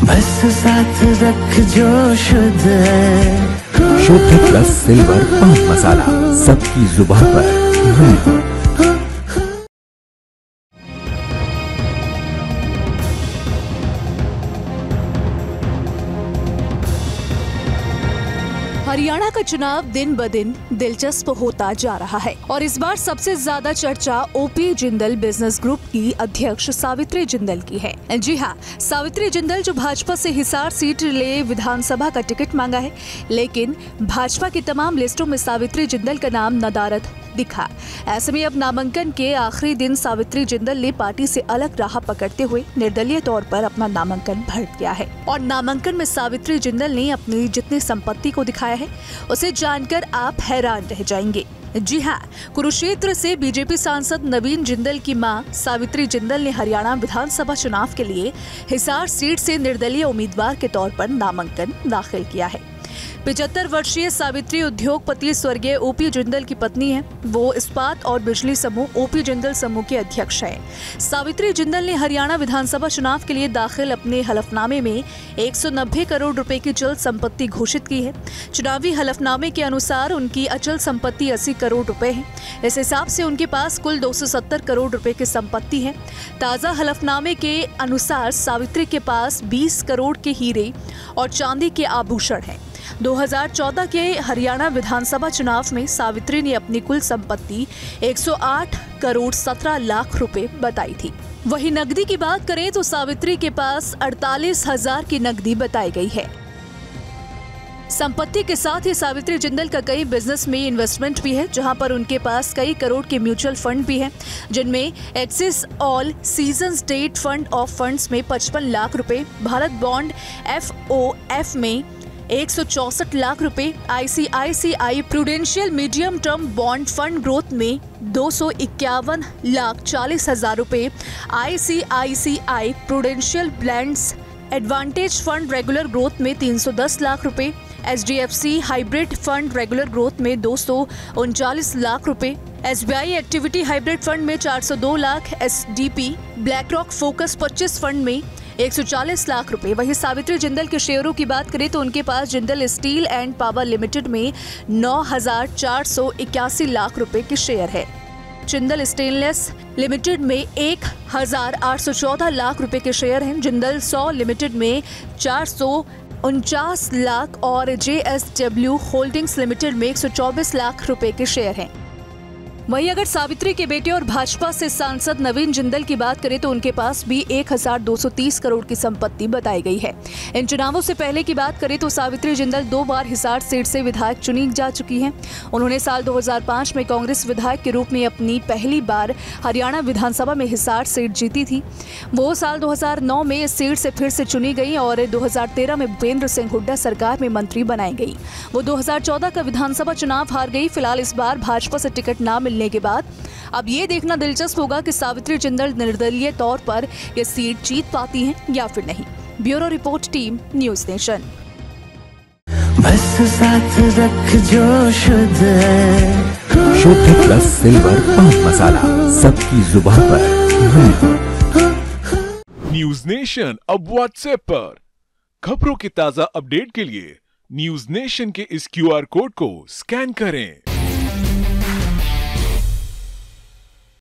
बस साथ रख जो शुद्ध है। शुद्ध प्लस सिल्वर पान मसाला, सबकी जुबान पर मैं हूँ। हरियाणा का चुनाव दिन ब दिन दिलचस्प होता जा रहा है और इस बार सबसे ज्यादा चर्चा ओपी जिंदल बिजनेस ग्रुप की अध्यक्ष सावित्री जिंदल की है। जी हाँ, सावित्री जिंदल जो भाजपा से हिसार सीट ले विधानसभा का टिकट मांगा है, लेकिन भाजपा की तमाम लिस्टों में सावित्री जिंदल का नाम नदारद दिखा। ऐसे में अब नामांकन के आखिरी दिन सावित्री जिंदल ने पार्टी से अलग राह पकड़ते हुए निर्दलीय तौर पर अपना नामांकन भर दिया है और नामांकन में सावित्री जिंदल ने अपनी जितनी संपत्ति को दिखाया है उसे जानकर आप हैरान रह जाएंगे। जी हाँ, कुरुक्षेत्र से बीजेपी सांसद नवीन जिंदल की मां सावित्री जिंदल ने हरियाणा विधानसभा चुनाव के लिए हिसार सीट से निर्दलीय उम्मीदवार के तौर पर नामांकन दाखिल किया है। 75 वर्षीय सावित्री उद्योगपति स्वर्गीय ओपी जिंदल की पत्नी है। वो इस्पात और बिजली समूह ओपी जिंदल समूह के अध्यक्ष हैं। सावित्री जिंदल ने हरियाणा विधानसभा चुनाव के लिए दाखिल अपने हलफनामे में 190 करोड़ रुपए की चल संपत्ति घोषित की है। चुनावी हलफनामे के अनुसार उनकी अचल संपत्ति 80 करोड़ रुपए है। इस हिसाब से उनके पास कुल 270 करोड़ रुपए की संपत्ति है। ताजा हलफनामे के अनुसार सावित्री के पास 20 करोड़ के हीरे और चांदी के आभूषण हैं। 2014 के हरियाणा विधानसभा चुनाव में सावित्री ने अपनी कुल संपत्ति 108 करोड़ 17 लाख रुपए बताई थी। वहीं नकदी की बात करें तो सावित्री के पास 48,000 की नकदी बताई गई है। संपत्ति के साथ ही सावित्री जिंदल का कई बिजनेस में इन्वेस्टमेंट भी है, जहां पर उनके पास कई करोड़ के म्यूचुअल फंड भी हैं, जिनमें axis all season state fund of funds में 55 लाख रुपए, भारत बॉन्ड FOF में 164 लाख रुपए, ICICI prudential medium term bond fund growth में 251 लाख 40 हजार रुपए, ICICI prudential blends advantage fund regular growth में 310 लाख रुपए, HDFC hybrid fund regular growth में 239 लाख रुपए, SBI एक्टिविटी हाइब्रिड फंड में 402 lakh, SDP black rock focus 25 fund में 140 लाख रुपए। वहीं सावित्री जिंदल के शेयरों की बात करें तो उनके पास Jindal steel and power limited में 9,481 लाख रुपए के शेयर है। जिंदल स्टेनलेस लिमिटेड में 1,814 लाख रुपए के शेयर हैं। जिंदल 100 लिमिटेड में 449 लाख और JSW होल्डिंग्स लिमिटेड में 124 लाख रुपए के शेयर हैं। वहीं अगर सावित्री के बेटे और भाजपा से सांसद नवीन जिंदल की बात करें तो उनके पास भी 1,230 करोड़ की संपत्ति बताई गई है। इन चुनावों से पहले की बात करें तो सावित्री जिंदल 2 बार हिसार सीट से विधायक चुनी जा चुकी हैं। उन्होंने साल 2005 में कांग्रेस विधायक के रूप में अपनी पहली बार हरियाणा विधानसभा में हिसार सीट जीती थी। वो साल 2009 में इस सीट से फिर से चुनी गई और 2013 में भूपेंद्र सिंह हुड्डा सरकार में मंत्री बनाई गई। वो 2014 का विधानसभा चुनाव हार गई। फिलहाल इस बार भाजपा से टिकट न मिलने के बाद अब ये देखना दिलचस्प होगा कि सावित्री जिंदल निर्दलीय तौर पर ये सीट जीत पाती हैं या फिर नहीं। Bureau report, team news nation. बस साथ रख जो शुद्ध है। शुद्ध प्लस सिल्वर पान मसाला, सबकी जुबान पर मैं हूँ। न्यूज़ नेशन अब व्हाट्सएप पर खबरों के ताजा अपडेट के लिए न्यूज़ नेशन के इस QR कोड को स्कैन करें।